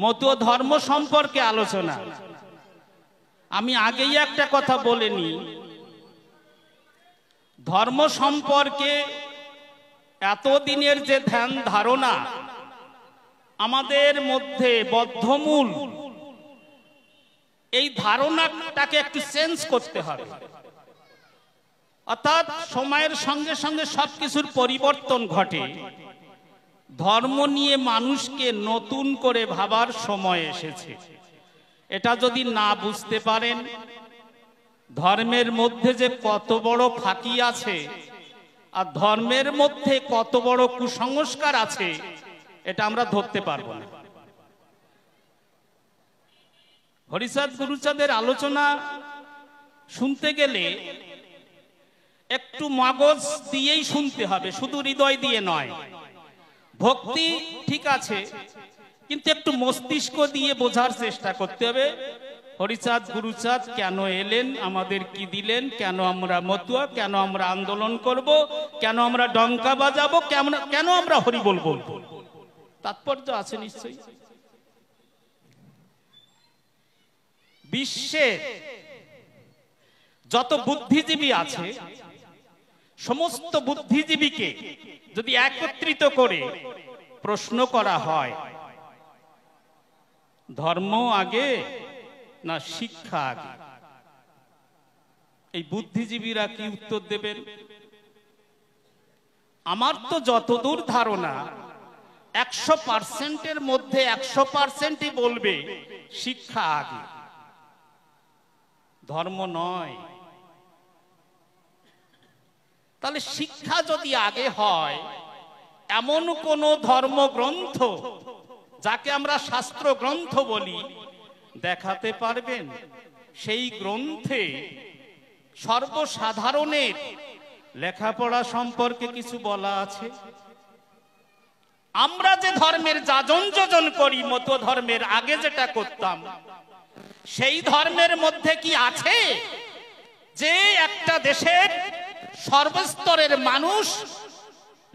মতুয়া ধর্ম সম্পর্কে আলোচনা। আমি আগেই একটা কথা বলিনি, ধর্ম সম্পর্কে এতদিনের যে ধ্যান ধারণা আমাদের মধ্যে বদ্ধমূল, এই ধারণাটাকে একটু চেঞ্জ করতে হবে। অর্থাৎ সময়ের সঙ্গে সঙ্গে সবকিছুর পরিবর্তন ঘটে। ধর্ম নিয়ে মানুষকে নতুন করে ভাবার সময় এসেছে। এটা যদি না বুঝতে পারেন, ধর্মের মধ্যে যে কত বড় ফাঁকি আছে আর ধর্মের মধ্যে কত বড় কুসংস্কার আছে, এটা আমরা ধরতে পারবো না। হরিচাঁদ গুরুচাঁদের আলোচনা শুনতে গেলে একটু মগজ দিয়েই শুনতে হবে, শুধু হৃদয় দিয়ে নয়। ভক্তি ঠিক আছে, কিন্তু একটু মস্তিষ্ক দিয়ে বোঝার চেষ্টা করতে হবে। হরিচাঁদ গুরুচাঁদ কেন এলেন, আমাদের কি দিলেন, কেন আমরা মতুয়া, কেন আমরা আন্দোলন করব, কেন আমরা ডঙ্কা বাজাবো, কেন আমরা হরিবোল বলবো, তাৎপর্য আছে নিশ্চয়ই। বিশ্বে যত বুদ্ধিজীবী আছে, সমস্ত বুদ্ধিজীবীকে যদি একত্রিত করে প্রশ্ন করা হয়, ধর্ম আগে না শিক্ষা আগে, এই বুদ্ধিজীবীরা কি উত্তর দেবেন? আমার তো যতদূর ধারণা 100%-এর মধ্যে 100%ই বলবে শিক্ষা আগে, ধর্ম নয়। তাহলে শিক্ষা যদি আগে হয়, এমন কোন ধর্মগ্রন্থ যাকে আমরা শাস্ত্র গ্রন্থ বলি দেখাতে পারবেন? সেই গ্রন্থে সর্বসাধারণের লেখাপড়া সম্পর্কে কিছু বলা আছে? আমরা যে ধর্মের যাজন যোজন করি, মতো ধর্মের আগে যেটা করতাম, সেই ধর্মের মধ্যে কি আছে যে একটা দেশের সর্বস্তরের মানুষ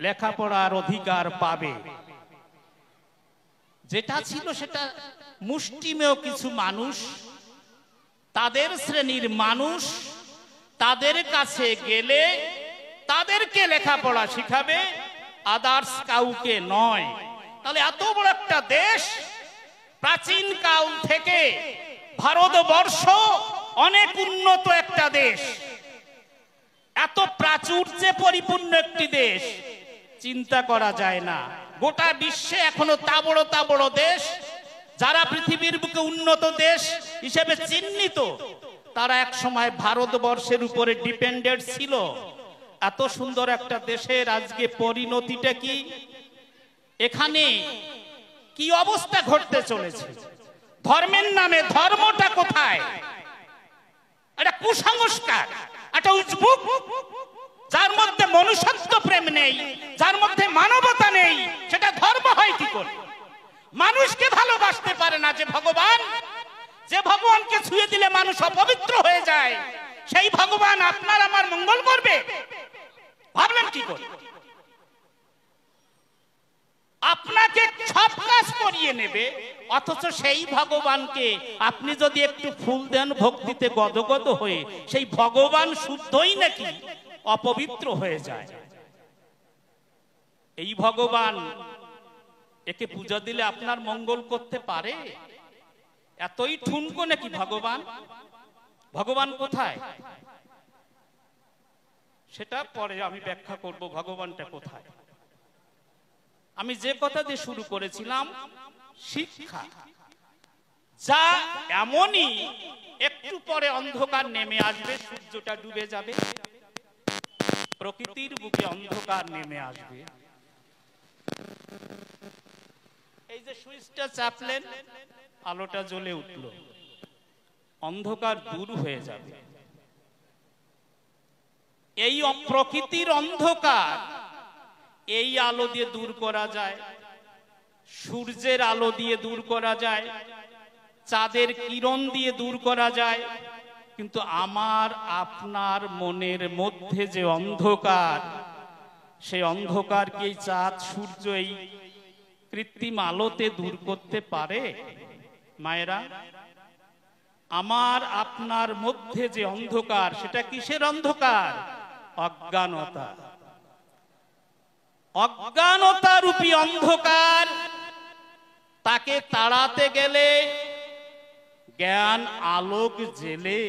লেখাপড়ার অধিকার পাবে? যেটা ছিল সেটা মুষ্টিমেয় কিছু মানুষ, তাদের শ্রেণীর মানুষ, তাদের কাছে গেলে তাদেরকে লেখাপড়া শিখাবে, আদার্স কাউকে নয়। তাহলে এত বড় একটা দেশ, প্রাচীন কাল থেকে ভারতবর্ষ অনেক উন্নত একটা দেশ, এত প্রাচুর্যে পরিপূর্ণ একটি দেশ, চিন্তা করা যায় না। গোটা বিশ্বে এখনো তা বড় দেশ, যারা পৃথিবীর বুকে উন্নত দেশ হিসেবে চিহ্নিত, তারা এক সময় ভারতবর্ষের উপরে ডিপেন্ডেন্ট ছিল। এত সুন্দর একটা দেশের আজকে পরিণতিটা কি? এখানে কি অবস্থা ঘটতে চলেছে? ধর্মের নামে ধর্মটা কোথায়? এটা কুসংস্কার, এটা উজবুক, যার মধ্যে মনুষ্যত্ব প্রেম নেই, যার মধ্যে মানবতা নেই, সেটা ধর্ম হয় কি করে? মানুষকে ভালোবাসতে পারে না যে ভগবান, যে ভগবানকে ছুঁয়ে দিলে মানুষ অপবিত্র হয়ে যায়, সেই ভগবান আপনার আমার মঙ্গল করবে? ভাবলেন কি করে? আপনাকে সব কাজ করিয়ে নেবে, অথচ সেই ভগবানকে আপনি যদি একটু ফুল দেন ভক্তিতে গদগদ হয়ে, সেই ভগবান শুদ্ধই নাকি অপবিত্র হয়ে যায়। এই ভগবান, একে পূজা দিলে আপনার মঙ্গল করতে পারে? এতই ঠুনকো নাকি ভগবান? ভগবান কোথায় সেটা পরে আমি ব্যাখ্যা করব, ভগবানটা কোথায়। আমি যে কথা দিয়ে শুরু করেছিলাম, শিক্ষা, যা এমনই একটু পরে অন্ধকার নেমে আসবে, সূর্যটা ডুবে যাবে, প্রকৃতির বুকে অন্ধকার নেমে আসবে। এই যে সুইচটা চাপলেন, আলোটা জ্বলে উঠল, অন্ধকার দূর হয়ে যাবে। এই প্রকৃতির অন্ধকার এই আলো দিয়ে দূর করা যায়, সূর্যের আলো দিয়ে দূর করা যায়, চাঁদের কিরণ দিয়ে দূর করা যায়, কিন্তু আমার আপনার মনের মধ্যে যে অন্ধকার, সেই অন্ধকারকে চাঁদ সূর্য এই কৃত্রিম আলোতে দূর করতে পারে? মায়েরা, আমার আপনার মধ্যে যে অন্ধকার, সেটা কিসের অন্ধকার? অজ্ঞানতা। অজ্ঞানতা রূপী অন্ধকার, তাকে তাড়াতে গেলে জ্ঞান আলোক জেলে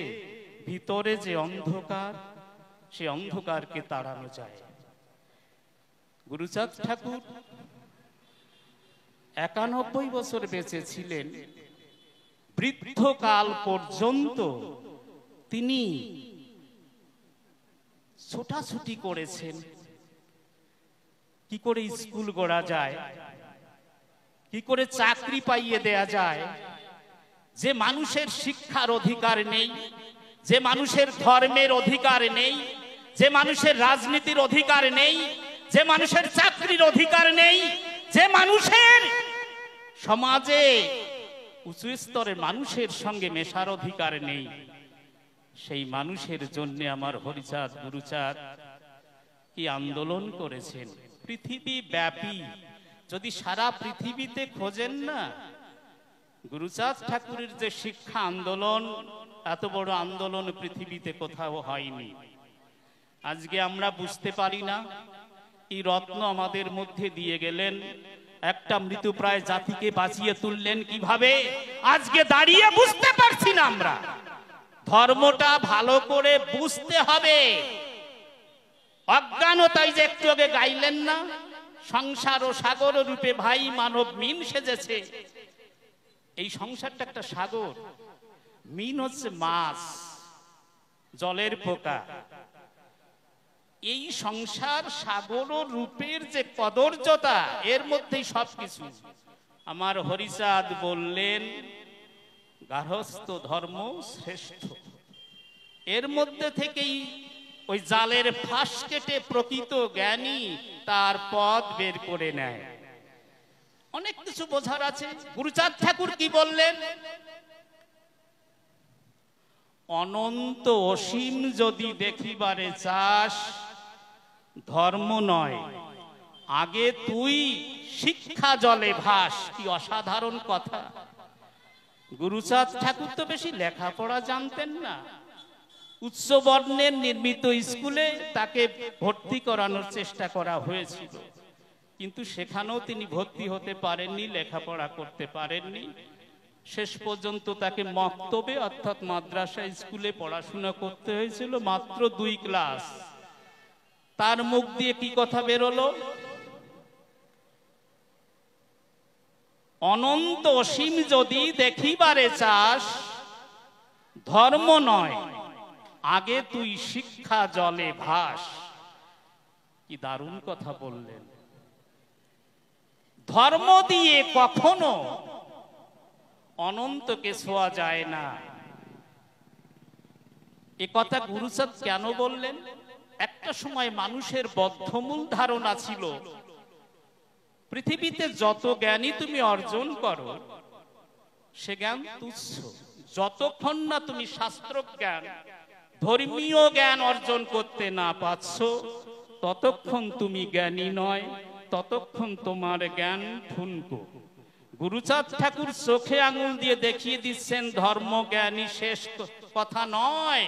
ভিতরে যে অন্ধকার, সে অন্ধকারকে তাড়ানো যায়। গুরুচাঁদ ঠাকুর 91 বছর বেঁচে ছিলেন। বৃদ্ধকাল পর্যন্ত তিনি ছোটাছুটি করেছেন, কি করে স্কুল গড়া যায়, কি করে চাকরি পাইয়ে দেয়া যায়। যে মানুষের শিক্ষার অধিকার নেই, যে মানুষের ধর্মের অধিকার নেই, যে মানুষের রাজনীতির অধিকার নেই, যে মানুষের চাকরির অধিকার নেই, যে মানুষের সমাজে উঁচু স্তরের মানুষের সঙ্গে মেশার অধিকার নেই, সেই মানুষের জন্য আমার হরিচাঁদ গুরুচাঁদ কি আন্দোলন করেছেন পৃথিবী ব্যাপী। যদি সারা পৃথিবীতে খোঁজেন না, গুরুচাঁদ ঠাকুরের যে শিক্ষা আন্দোলন, এত বড় আন্দোলন পৃথিবীতে কোথাও হয়নি। আজকে আমরা বুঝতে পারি না, এই রত্ন আমাদের মধ্যে দিয়ে গেলেন, একটা মৃতপ্রায় জাতিকে বাঁচিয়ে তুললেন কিভাবে, আজকে দাঁড়িয়ে বুঝতে পারছি না আমরা। ধর্মটা ভালো করে বুঝতে হবে। অজ্ঞানতায় যে একটু আগে গাইলেন না, সংসার ও সাগর রূপে ভাই মানব মিন সেজেছে। এই সংসারটা একটা সাগর, মিন হচ্ছে মাছ, জলের পোকা। এই সংসার সাগর রূপের যে কদর্যতা, এর মধ্যেই সবকিছু। আমার হরিচাঁদ বললেন গার্হস্থ্য ধর্ম শ্রেষ্ঠ। এর মধ্যে থেকেই ওই জালের ফাঁস কেটে প্রকৃত জ্ঞানী তার পথ বের করে নেয়। অনেক কিছু বোঝার আছে। গুরুচাঁদ ঠাকুর কি বললেন? অনন্ত অসীম যদি দেখিবারে চাস, ধর্ম নয়, আগে তুই শিক্ষা জলে ভাস। কি অসাধারণ কথা! গুরুচাঁদ ঠাকুর তো বেশি লেখাপড়া জানতেন না। উচ্চ বর্ণের নির্মিত স্কুলে তাকে ভর্তি করানোর চেষ্টা করা হয়েছিল, কিন্তু সেখানেও তিনি ভর্তি হতে পারেননি, লেখাপড়া করতে পারেননি। শেষ পর্যন্ত তাকে মক্তবে অর্থাৎ মাদ্রাসা স্কুলে পড়াশোনা করতে হয়েছিল, মাত্র 2 ক্লাস। তার মুখ দিয়ে কি কথা বেরোলো? অনন্ত অসীম যদি দেখিবারে চাস, ধর্ম নয়, আগে তুই শিক্ষা জলে ভাস। কি দারুণ কথা বললেন! ধর্ম দিয়ে কখনো অনন্তকে ছোঁয়া যায় না। এ কথা গুরুচাঁদ কেন বললেন? একটা সময় মানুষের বদ্ধমূল ধারণা ছিল, পৃথিবীতে যত জ্ঞানই তুমি অর্জন করো, সে জ্ঞান তুচ্ছ। যতক্ষণ না তুমি শাস্ত্র জ্ঞান, ধর্মীয় জ্ঞান অর্জন করতে না পারছ, ততক্ষণ তুমি জ্ঞানী নয়, ততক্ষণ তোমার জ্ঞান ঠুনকো। গুরুচাঁদ ঠাকুর চোখে আঙুল দিয়ে দেখিয়ে দিচ্ছেন, ধর্ম জ্ঞানী শেষ কথা নয়।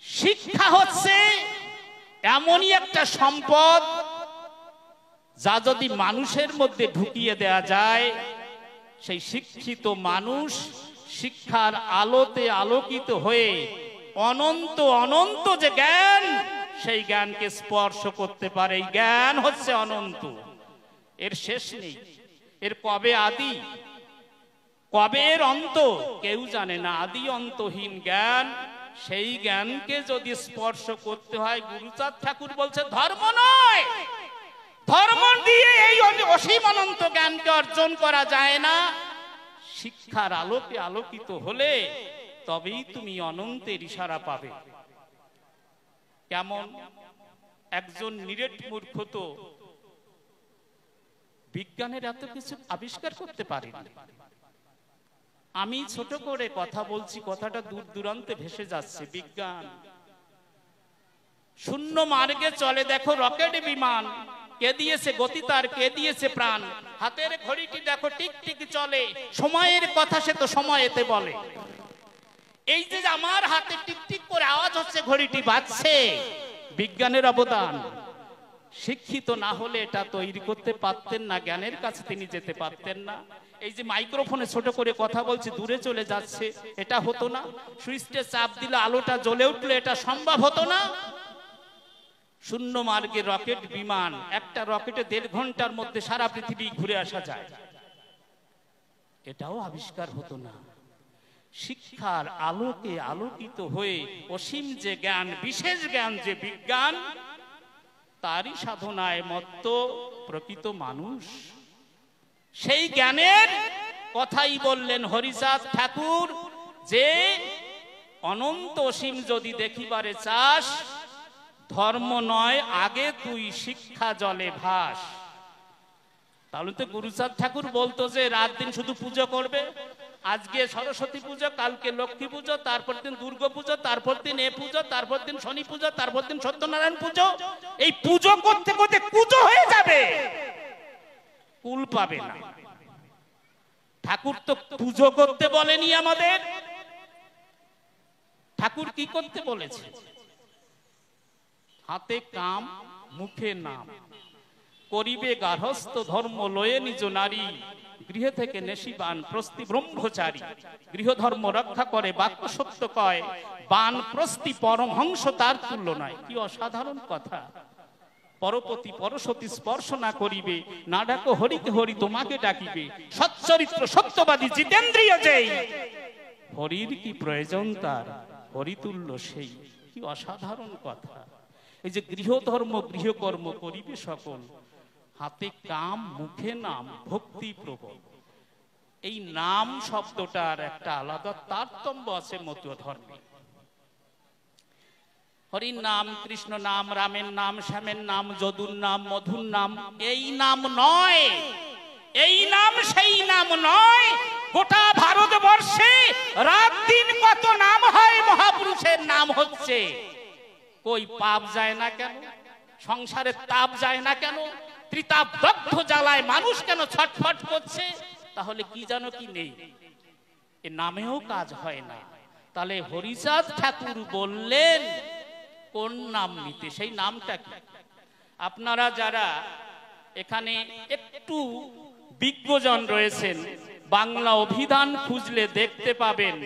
শিক্ষা হচ্ছে এমনই একটা সম্পদ, যা যদি মানুষের মধ্যে ঢুকিয়ে দেয়া যায়, সেই শিক্ষিত মানুষ শিক্ষার আলোতে আলোকিত হয়ে অনন্ত অনন্ত যে জ্ঞান, সেই জ্ঞানকে স্পর্শ করতে পারে। এই জ্ঞান হচ্ছে অনন্ত, এর শেষ নেই। এর কবে আদি, কবে এর অন্ত, কেউ জানে না। আদি অন্তহীন জ্ঞান, সেই জ্ঞানকে যদি স্পর্শ করতে হয়, গুরুচাঁদ ঠাকুর বলছে ধর্ম নয়, ধর্ম দিয়ে এই অসীম অনন্ত জ্ঞানকে অর্জন করা যায় না। শিক্ষার আলোকে আলোকিত হলে তবেই তুমি অনন্তের ইশারা পাবে। কেমন? একজন নিরেট মূর্খ তো বিজ্ঞানের এত কিছু আবিষ্কার করতে পারেনি। আমি ছোট করে কথা বলছি, কথাটা দূর দূরান্তে ভেসে যাচ্ছে। বিজ্ঞান শূন্য মার্গে চলে, দেখো রকেট বিমান, কে দিয়েছে গতি তার, কে দিয়েছে প্রাণ। হাতের ঘড়িটি দেখো টিক টিক চলে, সময়ের কথা সে তো সময়েতে বলে। এই যে আমার হাতে টিক টিক করে আওয়াজ হচ্ছে, ঘড়িটি বাজছে, বিজ্ঞানের অবদান। শিক্ষিত না হলে এটা তৈরি করতে পারতেন না, জ্ঞানের কাছে তিনি যেতে পারতেন না। এই যে মাইক্রোফোনে ছোট করে কথা বলছি, দূরে চলে যাচ্ছে, এটা হতো না। সুইচে চাপ দিলে আলোটা জ্বলে উঠলে এটা সম্ভব হতো না। শূন্য মার্গে রকেট বিমান, একটা রকেটে 1.5 ঘন্টার মধ্যে সারা পৃথিবী ঘুরে আসা যায়, এটাও আবিষ্কার হতো না। শিক্ষার আলোকে আলোকিত হয়ে অসীম যে জ্ঞান, বিশেষ জ্ঞান যে বিজ্ঞান, তারই সাধনায় মত্ত প্রকৃত মানুষ। সেই জ্ঞানের কথাই বললেন হরিচাঁদ ঠাকুর, যে অনন্ত অসীম যদি দেখিবারে চাস, ধর্ম নয় আগে তুই শিক্ষা জলে ভাস। তাহলে তো গুরুচাঁদ ঠাকুর বলতো যে রাত দিন শুধু পুজো করবে, আজকে সরস্বতী পুজো, কালকে লক্ষ্মী পুজো, তারপর দিন দুর্গা পুজো, তারপর দিন এ পুজো, তারপর দিন শনি পুজো, তারপর দিন সত্যনারায়ণ পুজো। এই পুজো করতে করতে পুজো হয়ে যাবে, কুল পাবে না। ঠাকুর তো পুজো করতে বলেনি আমাদের। ঠাকুর কি করতে বলেছে? হাতে কাম মুখে নাম, করিবে গার্হস্থ ধর্ম লয়ে নিজ নারী, গৃহে থেকে নেশিবান প্রস্তি ব্রহ্মচারী, গৃহ ধর্ম রক্ষা করে বাক্য সত্য কয়, বান প্রস্তি পরমহংস তার তুল্য নয়। কি অসাধারণ কথা! পরপতি পরসতী স্পর্শ না করিবে, না ডাকো হরিকে হরি তোমাকে ডাকিবে, সচ্চরিত্র সত্যবাদী জিতেন্দ্রিয় যেই, হরির কি প্রয়োজন তার, হরিতুল্য সেই। কি অসাধারণ কথা! এই যে গৃহধর্ম গৃহকর্ম করিবে সকল, হাতে কাম মুখে নাম, ভক্তি প্রবল। এই নাম শব্দটার একটা আলাদা তারতম্য আছে মত ধর্মে। হরির নাম, কৃষ্ণ নাম, রামের নাম, শ্যামের নাম, যদুর নাম, মধুর নাম, এই নাম নয়, এই নাম সেই নাম নয়। গোটা ভারতবর্ষে রাত দিন কত নাম হয়, মহাপুরুষের নাম হচ্ছে। কই পাপ যায় না কেন? সংসারের তাপ যায় না কেন? ত্রিতাপ দগ্ধ জ্বালায় মানুষ কেন ছটফট করছে? তাহলে কি জানো কি নেই, এ নামেও কাজ হয় না। তাহলে হরিচাঁদ ঠাকুর বললেন কোন নাম নিতে, সেই নামটা কি? আপনারা যারা এখানে একটু বিজ্ঞজন রয়েছেন, বাংলা অভিধান খুঁজলে দেখতে পাবেন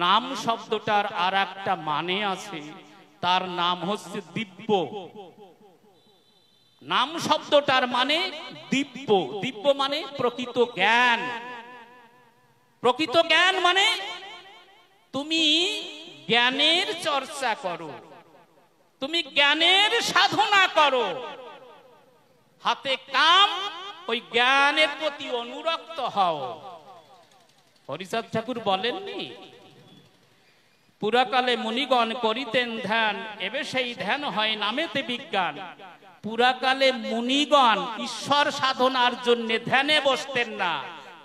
নাম শব্দটার আর একটা মানে আছে, তার নাম হচ্ছে দিব্য। নাম শব্দটার মানে দিব্য। দিব্য মানে প্রকৃত জ্ঞান। প্রকৃত জ্ঞান মানে তুমি জ্ঞানের চর্চা করো, তুমি জ্ঞানের সাধনা করো, হাতে কাম, ওই জ্ঞানের প্রতি অনুরক্ত হও। হরিচাঁদ ঠাকুর বলেননি, পুরাকালে মুনিগণ করিতেন ধ্যান, এবে সেই ধ্যান হয় নামেতে বিজ্ঞান। পুরাকালে মুনিগণ ঈশ্বর সাধনার জন্য ধ্যানে বসতেন না,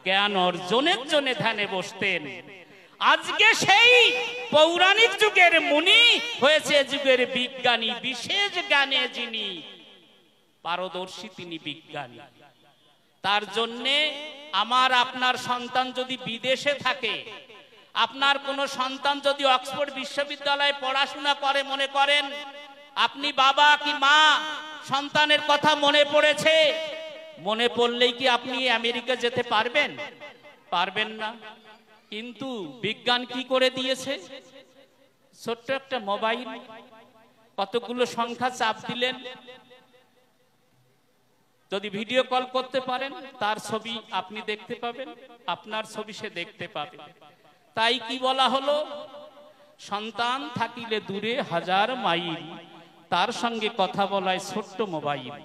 জ্ঞান অর্জনের জন্য ধ্যানে বসতেন। আজকে সেই পৌরাণিক যুগের মুনি হয়েছে যুগের বিজ্ঞানী। বিশেষ জ্ঞানে যিনি পারদর্শী তিনি বিজ্ঞানী। তার জন্যে আমার আপনার সন্তান যদি বিদেশে থাকে, আপনার কোন সন্তান যদি অক্সফোর্ড বিশ্ববিদ্যালয়ে পড়াশোনা করে, মনে করেন আপনি বাবা কি মা, সন্তানের কথা মনে পড়েছে, মনে পড়লেই কি আপনি আমেরিকা যেতে পারবেন? পারবেন না। কিন্তু বিজ্ঞান কি করে দিয়েছে? ছোট্ট একটা মোবাইল, কতগুলো সংখ্যা চাপ দিলেন, যদি ভিডিও কল করতে পারেন তার ছবি আপনি দেখতে পাবেন, আপনার ছবি সে দেখতে পাবে। তাই কি বলা হলো, সন্তান থাকিলে দূরে 1000 মাইল, তার সঙ্গে কথা বলায় ছোট্ট মোবাইল।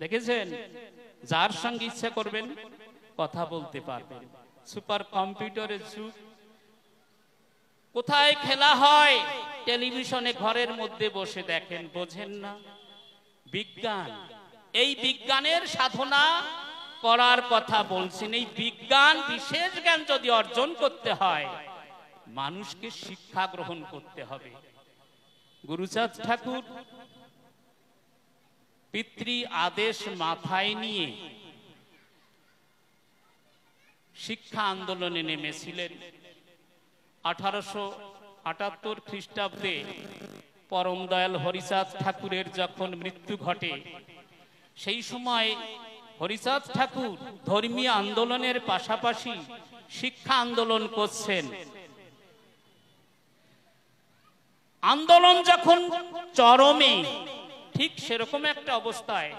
দেখেছেন, যার সঙ্গে ইচ্ছা করবেন কথা বলতে পারবেন। সুপার কম্পিউটারের যুগ। কোথায় খেলা হয়? টেলিভিশনে ঘরের মধ্যে বসে দেখেন, বোঝেন না? বিজ্ঞান, এই বিজ্ঞানের সাধনা করার কথা বলছেন। এই বিজ্ঞান, বিশেষ জ্ঞান যদি অর্জন করতে হয়, মানুষকে শিক্ষা গ্রহণ করতে হবে। গুরুচাঁদ ঠাকুর পিতৃ আদেশ মাথায় নিয়ে শিক্ষা আন্দোলনে নেমেছিলেন। 1878 খ্রিস্টাব্দে পরম দয়াল হরিচাঁদ ঠাকুরের যখন মৃত্যু ঘটে, সেই সময় হরিচাঁদ ঠাকুর ধর্মীয় আন্দোলনের পাশাপাশি শিক্ষা আন্দোলন করছেন। আন্দোলন যখন চরমে, ঠিক সেরকম একটা অবস্থায়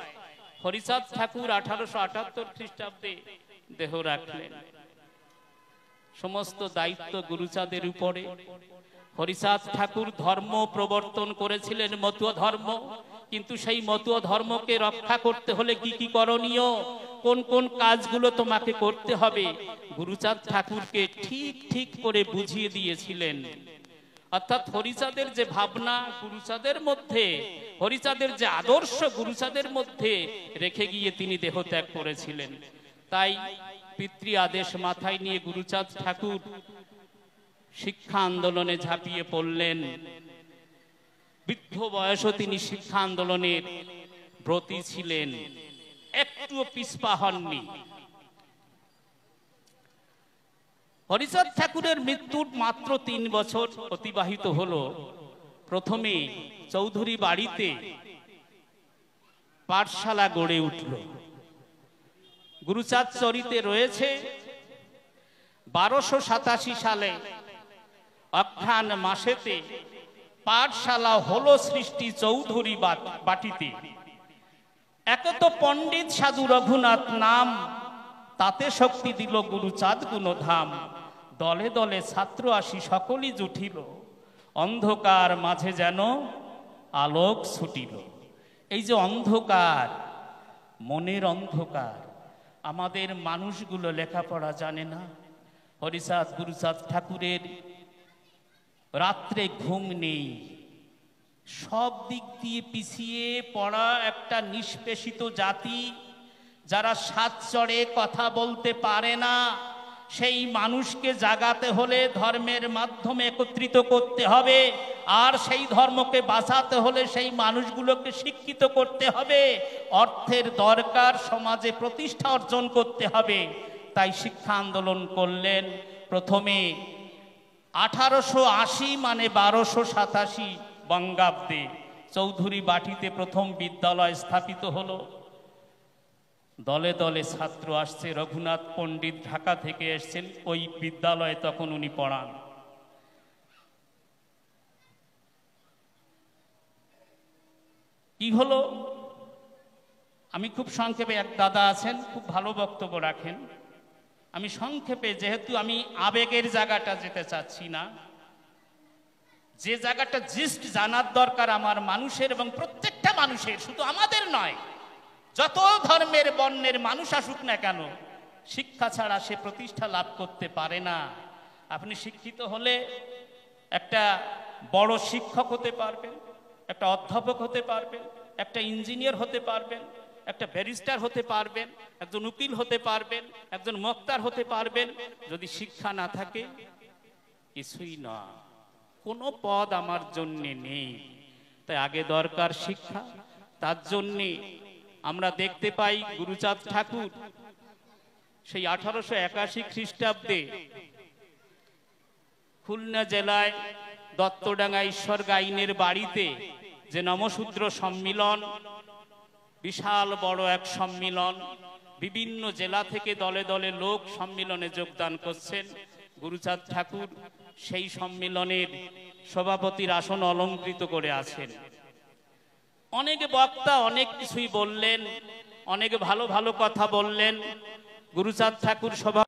হরিচাঁদ ঠাকুর 1878 খ্রিস্টাব্দে দেহ রাখলেন। সমস্ত দায়িত্ব গুরুচাঁদের উপরে। হরিচাঁদ ঠাকুর ধর্ম প্রবর্তন করেছিলেন, মতুয়া ধর্ম, কিন্তু সেই মতুয়া ধর্মকে রক্ষা করতে হলে কি কি করণীয়, কোন কোন কাজগুলো তোমাকে করতে হবে, গুরুচাঁদ ঠাকুরকে ঠিক ঠিক করে বুঝিয়ে দিয়েছিলেন। অর্থাৎ হরিচাঁদের যে ভাবনা গুরুচাঁদের মধ্যে, হরিচাঁদের যে আদর্শ গুরুচাঁদের মধ্যে রেখে গিয়ে তিনি দেহত্যাগ করেছিলেন। তাই পিতৃ আদেশ মাথায় নিয়ে গুরুচাঁদ ঠাকুর শিক্ষা আন্দোলনে ঝাঁপিয়ে পড়লেন। বৃদ্ধ বয়সও তিনি শিক্ষা আন্দোলনের ব্রতী ছিলেন, একটুও পিছপা হননি। হরিচাঁদ ঠাকুরের মৃত্যুর মাত্র 3 বছর অতিবাহিত হলো। প্রথমে চৌধুরী বাড়িতে পাঠশালা গড়ে উঠল। গুরুচাঁদ চরিতে রয়েছে 1287 সালে অঘ্রাণ মাসেতে পাঠশালা হলো সৃষ্টি চৌধুরী বাটিতে। একে তো পণ্ডিত সাধু রঘুনাথ নাম, তাতে শক্তি দিল গুরুচাঁদ গুণধাম। দলে দলে ছাত্র আসি সকলই জুটিল, অন্ধকার মাঝে যেন আলোক ছুটিল। এই যে অন্ধকার, মনের অন্ধকার, আমাদের মানুষগুলো লেখাপড়া জানে না। হরিচাঁদ গুরুচাঁদ ঠাকুরের রাত্রে ঘুম নেই, সব দিক দিয়ে পিছিয়ে পড়া একটা নিষ্পেষিত জাতি, যারা সাত চড়ে কথা বলতে পারে না। সেই মানুষকে জাগাতে হলে ধর্মের মাধ্যমে একত্রিত করতে হবে, আর সেই ধর্মকে বাঁচাতে হলে সেই মানুষগুলোকে শিক্ষিত করতে হবে। অর্থের দরকার, সমাজে প্রতিষ্ঠা অর্জন করতে হবে। তাই শিক্ষা আন্দোলন করলেন। প্রথমে 1880 মানে 1287 বঙ্গাব্দে চৌধুরী বাটিতে প্রথম বিদ্যালয় স্থাপিত হলো। দলে দলে ছাত্র আসছে। রঘুনাথ পণ্ডিত ঢাকা থেকে এসেছেন, ওই বিদ্যালয়ে তখন উনি পড়ান। কি হলো আমি খুব সংক্ষেপে, এক দাদা আছেন খুব ভালো বক্তব্য রাখেন, আমি সংক্ষেপে, যেহেতু আমি আবেগের জায়গাটা যেতে চাচ্ছি না, যে জায়গাটা জিস্ট জানার দরকার আমার মানুষের এবং প্রত্যেকটা মানুষের, শুধু আমাদের নয়, যত ধর্মের বর্ণের মানুষ আসুক না কেন, শিক্ষা ছাড়া সে প্রতিষ্ঠা লাভ করতে পারে না। আপনি শিক্ষিত হলে একটা বড় শিক্ষক হতে পারবেন, একটা অধ্যাপক হতে পারবেন, একটা ইঞ্জিনিয়ার হতে পারবেন, একটা ব্যারিস্টার হতে পারবেন, একজন উকিল হতে পারবেন, একজন মোক্তার হতে পারবেন। যদি শিক্ষা না থাকে কিছুই না, কোনো পদ আমার জন্যে নেই। তাই আগে দরকার শিক্ষা। তার জন্যে আমরা দেখতে পাই গুরুচাঁদ ঠাকুর সেই 1881 খ্রিস্টাব্দে খুলনা জেলায় দত্তডাঙ্গা ঈশ্বর গাইনের বাড়িতে যে নমশূদ্র সম্মিলন, বিশাল বড় এক সম্মিলন, বিভিন্ন জেলা থেকে দলে দলে লোক সম্মিলনে যোগদান করছেন। গুরুচাঁদ ঠাকুর সেই সম্মিলনের সভাপতির আসন অলঙ্কৃত করে আছেন। অনেক বক্তা অনেক কিছুই বললেন, অনেক ভালো ভালো কথা বললেন। গুরুচাঁদ ঠাকুর সভা